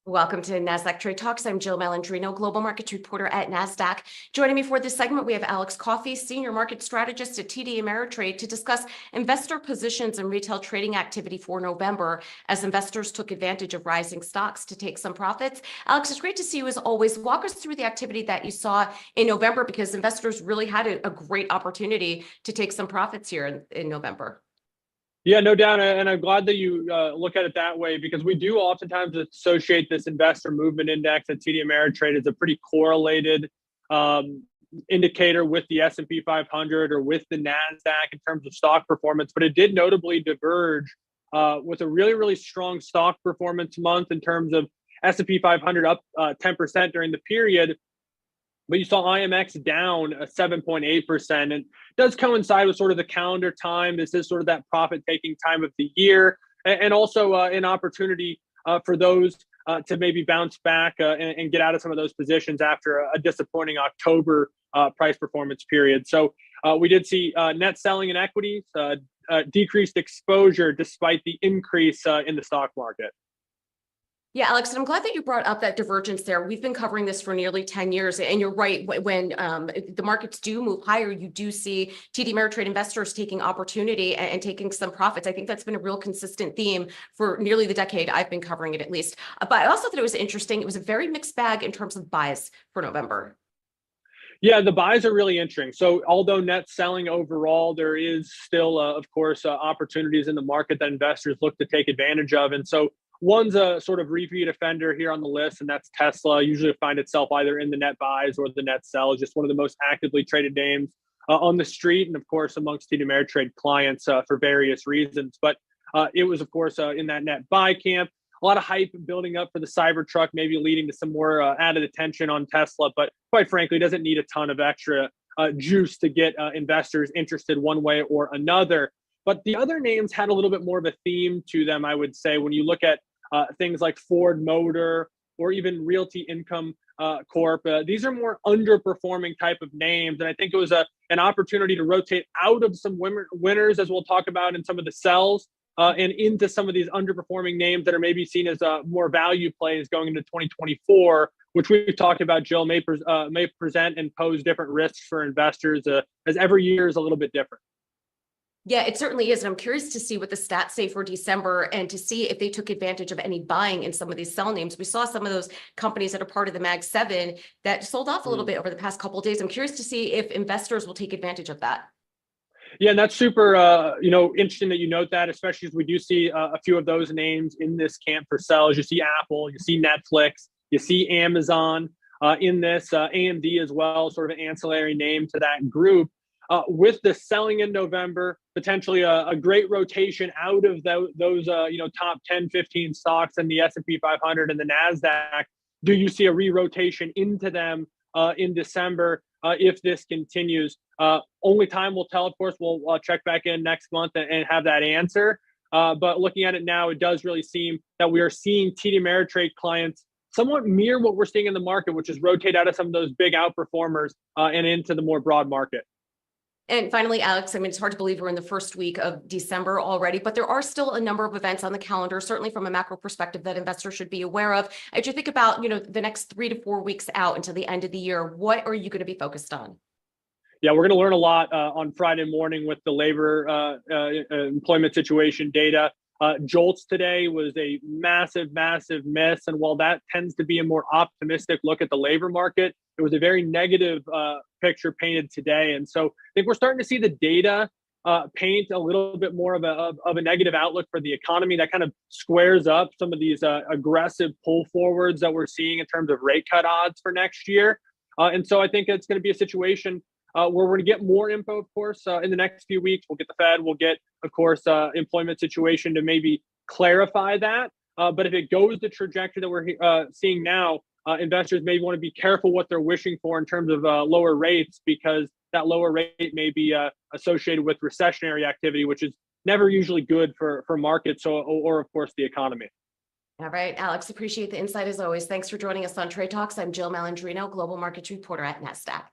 Welcome to Nasdaq TradeTalks. I'm Jill Malandrino, Global Markets Reporter at Nasdaq. Joining me for this segment, we have Alex Coffey, Senior Market Strategist at TD Ameritrade, to discuss investor positions and retail trading activity for November as investors took advantage of rising stocks to take some profits. Alex, it's great to see you as always. Walk us through the activity that you saw in November, because investors really had a great opportunity to take some profits here in November. Yeah, no doubt. And I'm glad that you look at it that way, because we do oftentimes associate this investor movement index at TD Ameritrade as a pretty correlated indicator with the S&P 500 or with the Nasdaq in terms of stock performance. But it did notably diverge with a really, really strong stock performance month in terms of S&P 500 up 10% during the period. But you saw IMX down 7.8%, and it does coincide with sort of the calendar time. This is sort of that profit-taking time of the year, and also an opportunity for those to maybe bounce back and get out of some of those positions after a disappointing October price performance period. So we did see net selling in equities, decreased exposure despite the increase in the stock market. Yeah, Alex, and I'm glad that you brought up that divergence there. We've been covering this for nearly 10 years, and you're right. When the markets do move higher, you do see TD Ameritrade investors taking opportunity and taking some profits. I think that's been a real consistent theme for nearly the decade I've been covering it, at least. But I also thought it was interesting. It was a very mixed bag in terms of buys for November. Yeah, the buys are really interesting. So although net selling overall, there is still, of course, opportunities in the market that investors look to take advantage of. And so one's a sort of repeat offender here on the list, and that's Tesla. Usually find itself either in the net buys or the net sells, just one of the most actively traded names on the street, and of course amongst TD Ameritrade clients for various reasons. But it was, of course, in that net buy camp. A lot of hype building up for the Cybertruck, maybe leading to some more added attention on Tesla. But quite frankly, it doesn't need a ton of extra juice to get investors interested one way or another. But the other names had a little bit more of a theme to them, I would say, when you look at things like Ford Motor or even Realty Income Corp. These are more underperforming type of names. And I think it was an opportunity to rotate out of some winners, as we'll talk about in some of the sells, and into some of these underperforming names that are maybe seen as more value plays going into 2024, which we've talked about, Jill, may present and pose different risks for investors, as every year is a little bit different. Yeah, it certainly is. And I'm curious to see what the stats say for December and to see if they took advantage of any buying in some of these sell names. We saw some of those companies that are part of the Mag 7 that sold off a little bit over the past couple of days. I'm curious to see if investors will take advantage of that. Yeah, and that's super, interesting that you note that, especially as we do see a few of those names in this camp for sells. You see Apple, you see Netflix, you see Amazon in this, AMD as well, sort of an ancillary name to that group. With the selling in November, potentially a great rotation out of those top 10, 15 stocks in the S&P 500 and the Nasdaq. Do you see a re-rotation into them in December if this continues? Only time will tell. Of course, we'll check back in next month and have that answer. But looking at it now, it does really seem that we are seeing TD Ameritrade clients somewhat mirror what we're seeing in the market, which is rotate out of some of those big outperformers and into the more broad market. And finally, Alex, I mean, it's hard to believe we're in the first week of December already, but there are still a number of events on the calendar, certainly from a macro perspective, that investors should be aware of. As you think about, the next 3 to 4 weeks out until the end of the year, what are you going to be focused on? Yeah, we're going to learn a lot on Friday morning with the labor employment situation data. JOLTS today was a massive, massive miss. And while that tends to be a more optimistic look at the labor market, it was a very negative picture painted today. And so I think we're starting to see the data paint a little bit more of a negative outlook for the economy. That kind of squares up some of these aggressive pull forwards that we're seeing in terms of rate cut odds for next year. And so I think it's going to be a situation where we're going to get more info, of course, in the next few weeks. We'll get the Fed, we'll get, of course, employment situation to maybe clarify that. But if it goes the trajectory that we're seeing now, investors may want to be careful what they're wishing for in terms of lower rates, because that lower rate may be associated with recessionary activity, which is never usually good for markets or, of course, the economy. All right, Alex, appreciate the insight as always. Thanks for joining us on Trade Talks. I'm Jill Malandrino, Global Markets Reporter at Nasdaq.